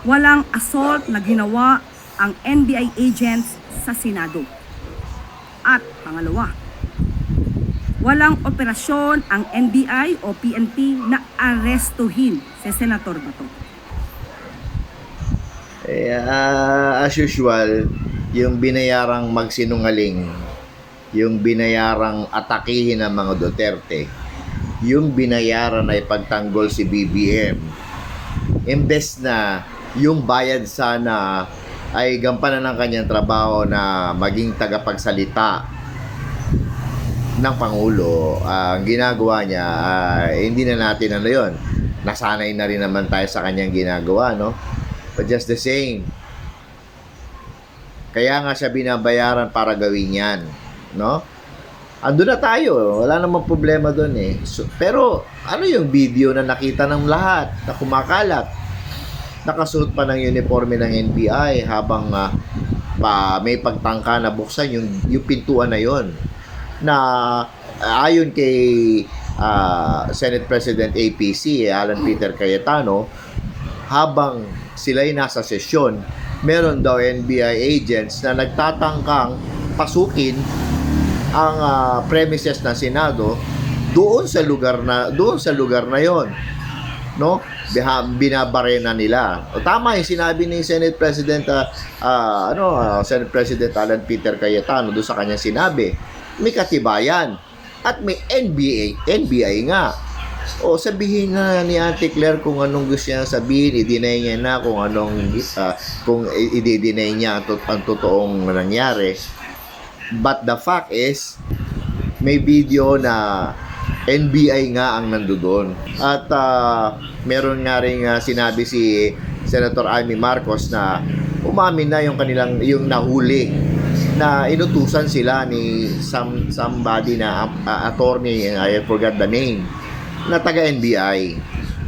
Walang assault na ginawa ang NBI agents sa Senado. At pangalawa, walang operasyon ang NBI o PNP na arestuhin si Senator Bato. As usual, yung binayarang magsinungaling, yung binayarang atakihin ng mga Duterte, yung binayaran na ipagtanggol si BBM, imbes na yung bayad sana ay gampanan ng kanyang trabaho na maging tagapagsalita ng Pangulo, ang ginagawa niya, hindi na natin ano yun. Nasanay na rin naman tayo sa kanyang ginagawa, no? But just the same. Kaya nga siya binabayaran para gawin yan, no? Ando na tayo, wala namang problema doon eh. Pero ano yung video na nakita ng lahat na kumakalat? Nakasuot pa ng uniforme ng NBI habang may pagtangka na buksan yung pintuan na yon, na ayon kay Senate President APC Alan Peter Cayetano, habang sila'y nasa sesyon, meron daw NBI agents na nagtatangkang pasukin ang premises ng Senado doon sa lugar na yon, no? Binabarena nila. O, tama yung sinabi ni Senate President Senate President Alan Peter Cayetano doon sa kanyang sinabi. May katibayan at may NBI nga. O sabihin na ni Auntie Claire kung anong gusto niya sabihin, i-deny niya na kung anong kung i-deny niya ang totoong nangyari. But the fact is, may video na NBI nga ang nandoon. At meron nga rin sinabi si Senator Amy Marcos na umamin na yung nahuli na inutusan sila ni somebody na attorney, I forgot the name, na taga NBI.